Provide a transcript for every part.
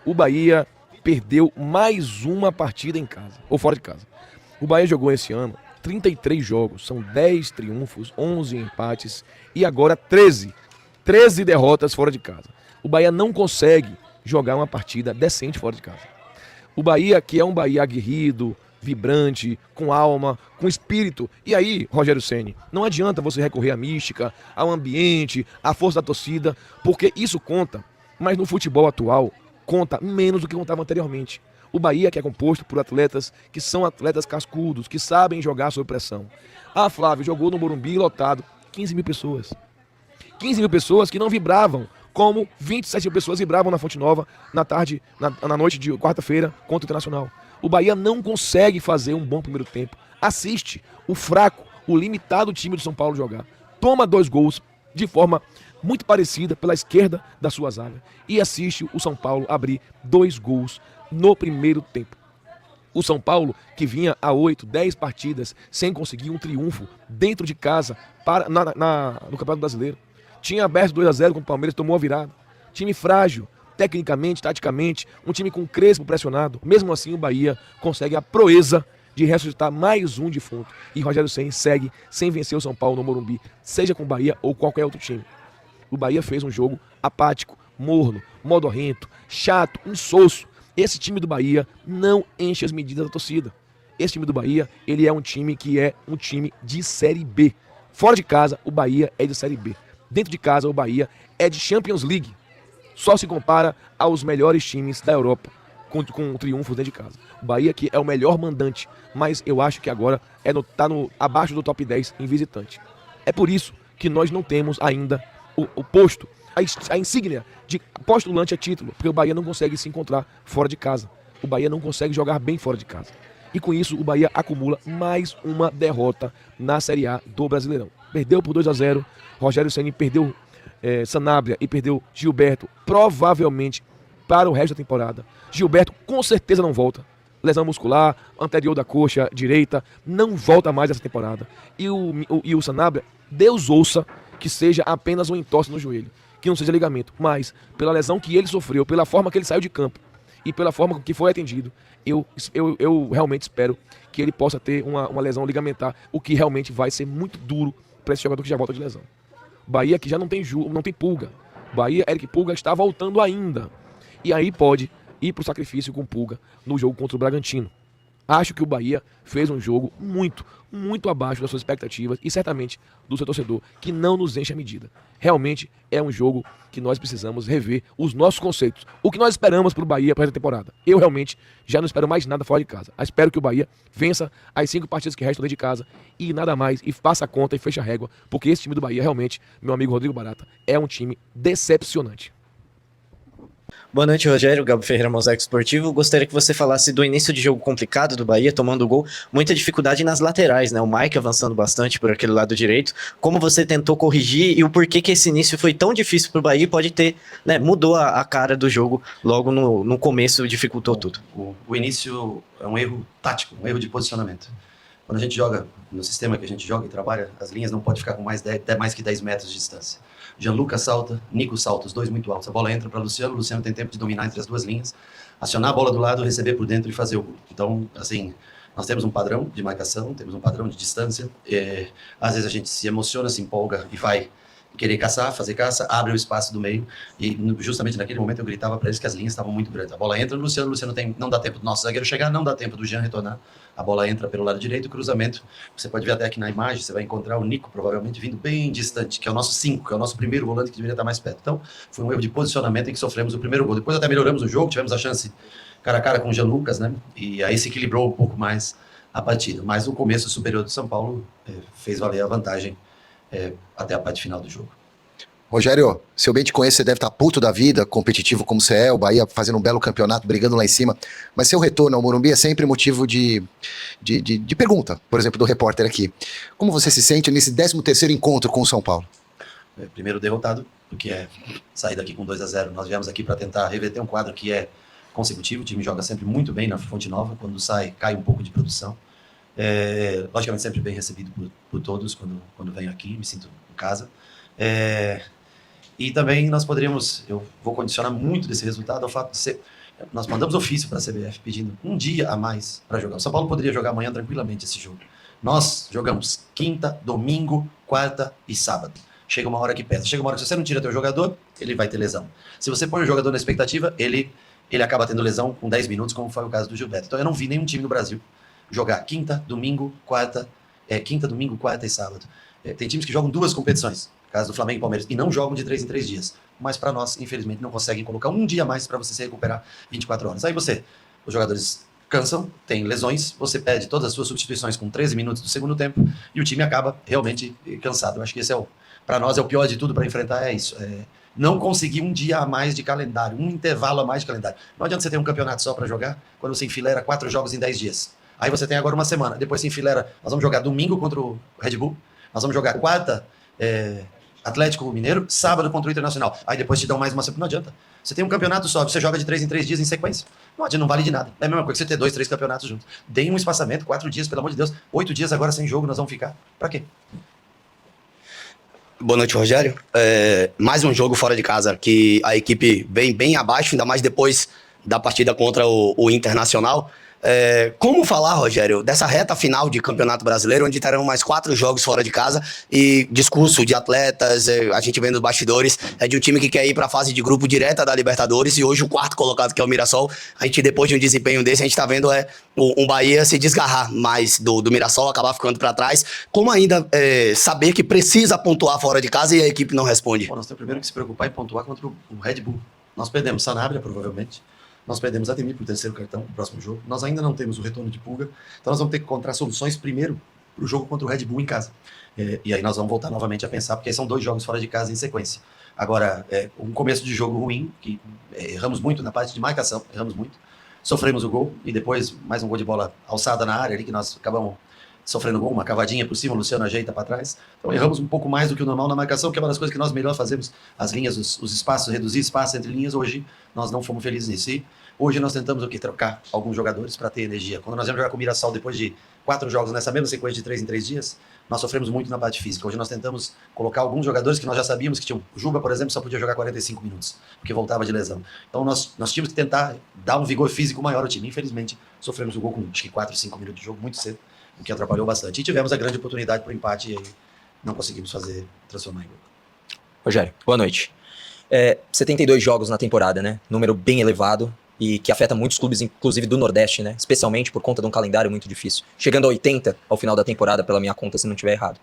O Bahia perdeu mais uma partida em casa, ou fora de casa. O Bahia jogou esse ano 33 jogos, são 10 triunfos, 11 empates e agora 13 derrotas fora de casa. O Bahia não consegue jogar uma partida decente fora de casa. O Bahia, que é um Bahia aguerrido, vibrante, com alma, com espírito. E aí, Rogério Ceni, não adianta você recorrer à mística, ao ambiente, à força da torcida, porque isso conta, mas no futebol atual conta menos do que contava anteriormente. O Bahia, que é composto por atletas que são atletas cascudos, que sabem jogar sob pressão. Ah, Flávio, jogou no Morumbi lotado, 15 mil pessoas. 15 mil pessoas que não vibravam como 27 mil pessoas vibravam na Fonte Nova na tarde, na noite de quarta-feira contra o Internacional. O Bahia não consegue fazer um bom primeiro tempo. Assiste o fraco, o limitado time do São Paulo jogar. Toma 2 gols de forma muito parecida pela esquerda da sua zaga. E assiste o São Paulo abrir 2 gols no primeiro tempo. O São Paulo, que vinha há 8, 10 partidas sem conseguir um triunfo dentro de casa no Campeonato Brasileiro. Tinha aberto 2-0 contra o Palmeiras, tomou a virada. Time frágil, tecnicamente, taticamente, um time com Crespo pressionado. Mesmo assim, o Bahia consegue a proeza de ressuscitar mais um defunto. E Rogério Ceni segue sem vencer o São Paulo no Morumbi, seja com o Bahia ou qualquer outro time. O Bahia fez um jogo apático, morno, modorrento, chato, insosso. Esse time do Bahia não enche as medidas da torcida. Esse time do Bahia, ele é um time que é um time de Série B. Fora de casa, o Bahia é de Série B. Dentro de casa, o Bahia é de Champions League. Só se compara aos melhores times da Europa, com triunfos dentro de casa. O Bahia que é o melhor mandante, mas eu acho que agora está abaixo do top 10 em visitante. É por isso que nós não temos ainda o posto, a insígnia de postulante a título, porque o Bahia não consegue se encontrar fora de casa. O Bahia não consegue jogar bem fora de casa. E com isso, o Bahia acumula mais uma derrota na Série A do Brasileirão. Perdeu por 2-0, Rogério Ceni perdeu Sanabria e perdeu Gilberto, provavelmente para o resto da temporada. Gilberto com certeza não volta. Lesão muscular, anterior da coxa direita, não volta mais essa temporada. E o Sanabria, Deus ouça que seja apenas um entorse no joelho, que não seja ligamento, mas pela lesão que ele sofreu, pela forma que ele saiu de campo e pela forma que foi atendido, eu realmente espero que ele possa ter uma lesão ligamentar, o que realmente vai ser muito duro para esse jogador que já volta de lesão. Bahia que já não tem Pulga. Bahia, Eric Pulga está voltando ainda. E aí pode ir para o sacrifício com Pulga no jogo contra o Bragantino. Acho que o Bahia fez um jogo muito, muito abaixo das suas expectativas e certamente do seu torcedor, que não nos enche a medida. Realmente é um jogo que nós precisamos rever os nossos conceitos. O que nós esperamos para o Bahia para essa temporada. Eu realmente já não espero mais nada fora de casa. Eu espero que o Bahia vença as 5 partidas que restam dentro de casa e nada mais, e faça a conta e feche a régua, porque esse time do Bahia realmente, meu amigo Rodrigo Barata, é um time decepcionante. Boa noite, Rogério. Gabo Ferreira, Mosaico Esportivo. Gostaria que você falasse do início de jogo complicado do Bahia, tomando gol. Muita dificuldade nas laterais, né? O Mike avançando bastante por aquele lado direito. Como você tentou corrigir e o porquê que esse início foi tão difícil para o Bahia pode ter, né? Mudou a cara do jogo logo no começo, dificultou tudo. O início é um erro tático, um erro de posicionamento. Quando a gente joga, no sistema que a gente joga e trabalha, as linhas não podem ficar com mais que 10 metros de distância. Gianluca salta, Nico salta, os dois muito altos. A bola entra para Luciano, Luciano tem tempo de dominar entre as duas linhas, acionar a bola do lado, receber por dentro e fazer o gol. Então, assim, nós temos um padrão de marcação, temos um padrão de distância. Às vezes a gente se emociona, se empolga e vai querer caçar, fazer caça, abre o espaço do meio e justamente naquele momento eu gritava para eles que as linhas estavam muito grandes. A bola entra no Luciano, não dá tempo do nosso zagueiro chegar, não dá tempo do Jean retornar. A bola entra pelo lado direito, cruzamento. Você pode ver até aqui na imagem, você vai encontrar o Nico provavelmente vindo bem distante, que é o nosso 5, que é o nosso primeiro volante que deveria estar mais perto. Então, foi um erro de posicionamento em que sofremos o primeiro gol. Depois até melhoramos o jogo, tivemos a chance cara a cara com o Jean Lucas, né? E aí se equilibrou um pouco mais a partida. Mas o começo superior do São Paulo fez valer a vantagem até a parte final do jogo. Rogério, se eu bem te conheço, você deve estar puto da vida, competitivo como você é, o Bahia fazendo um belo campeonato, brigando lá em cima, mas seu retorno ao Morumbi é sempre motivo de pergunta, por exemplo, do repórter aqui. Como você se sente nesse 13º encontro com o São Paulo? Primeiro derrotado, porque é sair daqui com 2-0. Nós viemos aqui para tentar reverter um quadro que é consecutivo, o time joga sempre muito bem na Fonte Nova, quando sai, cai um pouco de produção. Logicamente sempre bem recebido por todos quando venho aqui, me sinto em casa. E também nós poderíamos, eu vou condicionar muito desse resultado ao fato de ser, Nós mandamos ofício para a CBF pedindo um dia a mais para jogar. O São Paulo poderia jogar amanhã tranquilamente esse jogo. Nós jogamos quinta, domingo, quarta e sábado. Chega uma hora que pesa. Chega uma hora que se você não tira teu jogador, ele vai ter lesão. Se você põe o jogador na expectativa, ele acaba tendo lesão com 10 minutos, como foi o caso do Gilberto. Então eu não vi nenhum time no Brasil jogar quinta, domingo, quarta e sábado. Tem times que jogam 2 competições, caso do Flamengo e Palmeiras, e não jogam de 3 em 3 dias. Mas para nós, infelizmente, não conseguem colocar um dia a mais para você se recuperar 24 horas. Aí os jogadores cansam, tem lesões, você perde todas as suas substituições com 13 minutos do segundo tempo e o time acaba realmente cansado. Eu acho que esse para nós é o pior de tudo para enfrentar, é isso. Não conseguir um dia a mais de calendário, um intervalo a mais de calendário. Não adianta você ter um campeonato só para jogar quando você enfileira 4 jogos em 10 dias. Aí você tem agora uma semana, depois você enfileira, nós vamos jogar domingo contra o Red Bull, nós vamos jogar quarta, Atlético Mineiro, sábado contra o Internacional. Aí depois te dão mais uma semana. Não adianta. Você tem um campeonato só, você joga de 3 em 3 dias em sequência. Não adianta, não vale de nada. É a mesma coisa que você ter 2, 3 campeonatos juntos. Deem um espaçamento, 4 dias, pelo amor de Deus. 8 dias agora sem jogo, nós vamos ficar. Pra quê? Boa noite, Rogério. Mais um jogo fora de casa que a equipe vem bem abaixo, ainda mais depois da partida contra o Internacional. Como falar, Rogério, dessa reta final de Campeonato Brasileiro, onde terão mais 4 jogos fora de casa e discurso de atletas, a gente vê nos bastidores, de um time que quer ir para a fase de grupo direta da Libertadores e hoje o 4º colocado, que é o Mirassol, a gente depois de um desempenho desse, a gente está vendo um Bahia se desgarrar mais do Mirassol, acabar ficando para trás. Como ainda saber que precisa pontuar fora de casa e a equipe não responde? Bom, nós temos primeiro que se preocupar em pontuar contra o Red Bull. Nós perdemos Sanabria, provavelmente. Nós perdemos Ademir por 3º cartão no próximo jogo. Nós ainda não temos o retorno de Pulga. Então nós vamos ter que encontrar soluções primeiro para o jogo contra o Red Bull em casa. E aí nós vamos voltar novamente a pensar, porque são 2 jogos fora de casa em sequência. Agora, um começo de jogo ruim, que erramos muito na parte de marcação, erramos muito. Sofremos o gol e depois mais um gol de bola alçada na área ali, que nós acabamos sofrendo gol, uma cavadinha por cima, o Luciano ajeita para trás. Então erramos um pouco mais do que o normal na marcação, que é uma das coisas que nós melhor fazemos, as linhas, os espaços, reduzir espaço entre linhas. Hoje nós não fomos felizes nisso. E hoje nós tentamos trocar alguns jogadores para ter energia. Quando nós viemos jogar com o Mirassol depois de 4 jogos nessa mesma sequência de 3 em 3 dias, nós sofremos muito na parte física. Hoje nós tentamos colocar alguns jogadores que nós já sabíamos que tinham. O Juba, por exemplo, só podia jogar 45 minutos, porque voltava de lesão. Então nós tínhamos que tentar dar um vigor físico maior ao time. Infelizmente, sofremos o gol com acho que 4, 5 minutos de jogo muito cedo, o que atrapalhou bastante. E tivemos a grande oportunidade para o empate e aí não conseguimos transformar em gol. Rogério, boa noite. 72 jogos na temporada, né? Número bem elevado e que afeta muitos clubes, inclusive do Nordeste, né? Especialmente por conta de um calendário muito difícil. Chegando a 80 ao final da temporada, pela minha conta, se não estiver errado.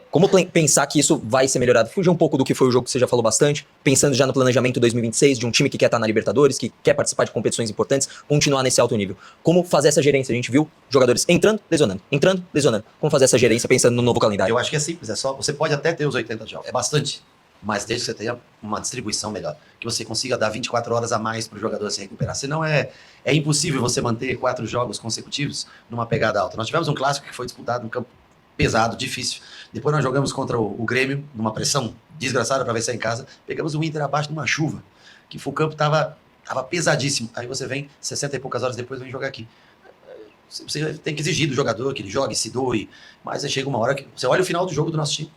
Como pensar que isso vai ser melhorado? Fugir um pouco do que foi o jogo que você já falou bastante, pensando já no planejamento 2026, de um time que quer estar na Libertadores, que quer participar de competições importantes, continuar nesse alto nível. Como fazer essa gerência? A gente viu jogadores entrando, lesionando. Como fazer essa gerência pensando no novo calendário? Eu acho que é simples, você pode até ter os 80 jogos, é bastante, mas desde que você tenha uma distribuição melhor, que você consiga dar 24 horas a mais para o jogador se recuperar. Senão é impossível você manter 4 jogos consecutivos numa pegada alta. Nós tivemos um clássico que foi disputado num campo pesado, difícil. Depois nós jogamos contra o Grêmio, numa pressão desgraçada para vencer em casa. Pegamos o Inter abaixo de uma chuva, que o campo estava pesadíssimo. Aí você vem, 60 e poucas horas depois, vem jogar aqui. Você tem que exigir do jogador que ele jogue, se doe, mas aí chega uma hora que você olha o final do jogo do nosso time.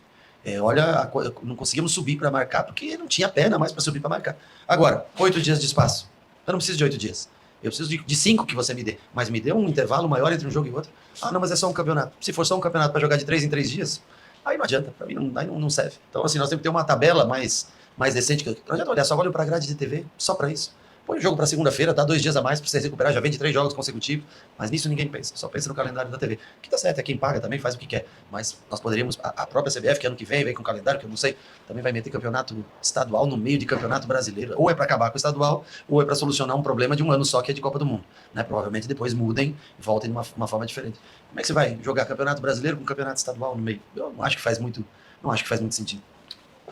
Não conseguimos subir para marcar porque não tinha perna mais para subir para marcar. Agora, 8 dias de espaço. Eu não preciso de 8 dias. Eu preciso de 5 que você me dê. Mas me dê um intervalo maior entre um jogo e outro. Ah, não, mas é só um campeonato. Se for só um campeonato para jogar de 3 em 3 dias, aí não adianta. Para mim não serve. Então, assim, nós temos que ter uma tabela mais decente. Não adianta olhar, só olho para a grade de TV, só para isso. Põe o jogo para segunda-feira, dá 2 dias a mais para você recuperar, já vem de 3 jogos consecutivos, mas nisso ninguém pensa, só pensa no calendário da TV. O que tá certo é quem paga também faz o que quer, mas nós poderíamos, a própria CBF, que ano que vem com o calendário, que eu não sei, também vai meter campeonato estadual no meio de campeonato brasileiro, ou é para acabar com o estadual, ou é para solucionar um problema de um ano só, que é de Copa do Mundo, né? Provavelmente depois mudem e voltem de uma forma diferente. Como é que você vai jogar campeonato brasileiro com campeonato estadual no meio? Eu não acho que faz muito sentido.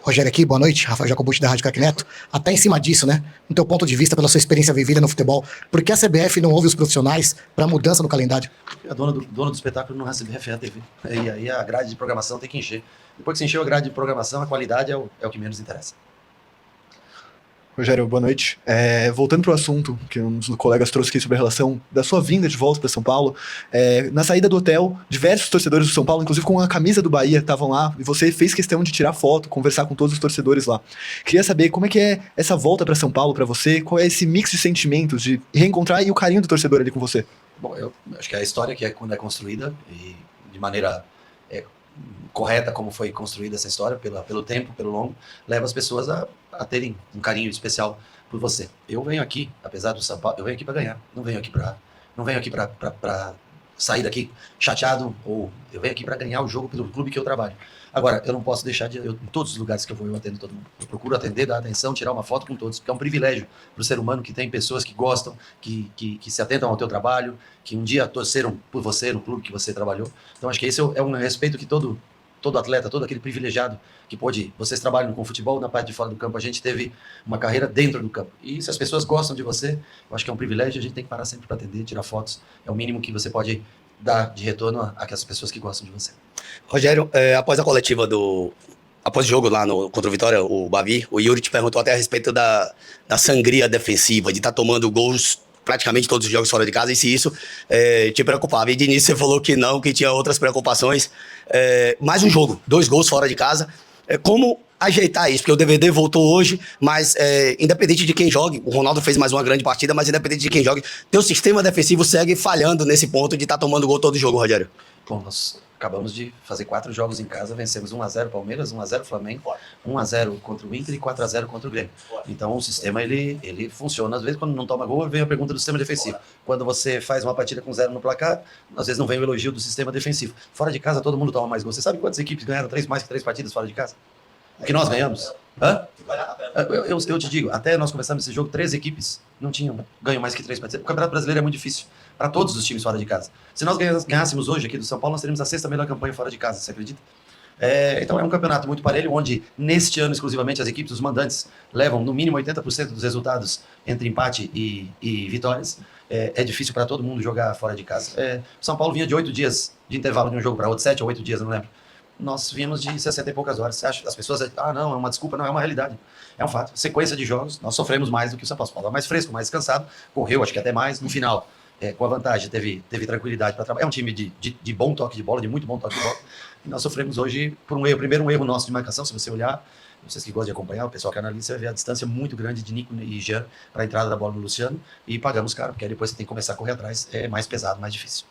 Rogério aqui, boa noite, Rafael Jacobucci da Rádio Craque Neto. Até em cima disso, né, no teu ponto de vista, pela sua experiência vivida no futebol, por que a CBF não ouve os profissionais para mudança no calendário? A dona do espetáculo não recebe a TV. E aí a grade de programação tem que encher. Depois que se encheu a grade de programação, a qualidade é o que menos interessa. Rogério, boa noite. Voltando para o assunto que um dos colegas trouxe aqui sobre a relação da sua vinda de volta para São Paulo, na saída do hotel, diversos torcedores do São Paulo, inclusive com a camisa do Bahia, estavam lá e você fez questão de tirar foto, conversar com todos os torcedores lá. Queria saber como é que é essa volta para São Paulo para você, qual é esse mix de sentimentos de reencontrar e o carinho do torcedor ali com você? Bom, eu acho que a história que quando é construída e de maneira correta como foi construída essa história, pelo tempo, pelo longo, leva as pessoas a terem um carinho especial por você. Eu venho aqui, apesar do São Paulo, eu venho aqui para ganhar, não venho aqui para sair daqui chateado, ou eu venho aqui para ganhar o jogo pelo clube que eu trabalho. Agora, eu não posso deixar em todos os lugares que eu vou, eu atendo todo mundo. Eu procuro atender, dar atenção, tirar uma foto com todos, porque é um privilégio para o ser humano que tem pessoas que gostam, que se atentam ao teu trabalho, que um dia torceram por você no clube que você trabalhou. Então, acho que esse é um respeito que todo atleta, todo aquele privilegiado que pôde... Vocês trabalham com futebol na parte de fora do campo, a gente teve uma carreira dentro do campo. E se as pessoas gostam de você, eu acho que é um privilégio, a gente tem que parar sempre para atender, tirar fotos. É o mínimo que você pode dar de retorno àquelas pessoas que gostam de você. Rogério, após a coletiva após o jogo lá contra o Vitória, o Bavi, o Yuri te perguntou até a respeito da sangria defensiva, de estar tomando gols praticamente todos os jogos fora de casa, e se isso te preocupava. E de início você falou que não, que tinha outras preocupações. Mais um jogo, 2 gols fora de casa. Como ajeitar isso? Porque o DVD voltou hoje, mas independente de quem jogue, o Ronaldo fez mais uma grande partida, mas independente de quem jogue, teu sistema defensivo segue falhando nesse ponto de estar tomando gol todo jogo, Rogério. Bom, nós acabamos de fazer 4 jogos em casa, vencemos 1-0 Palmeiras, 1-0 Flamengo, 1-0 contra o Inter e 4-0 contra o Grêmio. Então o sistema ele funciona. Às vezes quando não toma gol, vem a pergunta do sistema defensivo. Quando você faz uma partida com 0 no placar, às vezes não vem o elogio do sistema defensivo. Fora de casa todo mundo toma mais gol. Você sabe quantas equipes ganharam mais que 3 partidas fora de casa? Que nós ganhamos? Hã? Eu te digo, até nós começamos esse jogo, 3 equipes não tinham ganho mais que 3 partidas. O Campeonato Brasileiro é muito difícil para todos os times fora de casa. Se nós ganhássemos hoje aqui do São Paulo, nós teríamos a 6ª melhor campanha fora de casa, você acredita? Então é um campeonato muito parelho, onde neste ano exclusivamente as equipes, os mandantes, levam no mínimo 80% dos resultados entre empate e vitórias. É difícil para todo mundo jogar fora de casa. O São Paulo vinha de 8 dias de intervalo de um jogo para outro, 7 ou 8 dias, eu não lembro. Nós viemos de 60 e poucas horas. Você acha? As pessoas, não, é uma desculpa, não, é uma realidade. É um fato. Sequência de jogos, nós sofremos mais do que o São Paulo. O São Paulo é mais fresco, mais descansado, correu, acho que até mais. No final, com a vantagem, teve tranquilidade para trabalhar. É um time de bom toque de bola, de muito bom toque de bola. E nós sofremos hoje por um erro. Primeiro, um erro nosso de marcação, se você olhar, vocês que gostam de acompanhar, o pessoal que analisa, você vai ver a distância muito grande de Nico e Jean para a entrada da bola no Luciano. E pagamos caro, porque aí depois você tem que começar a correr atrás. É mais pesado, mais difícil.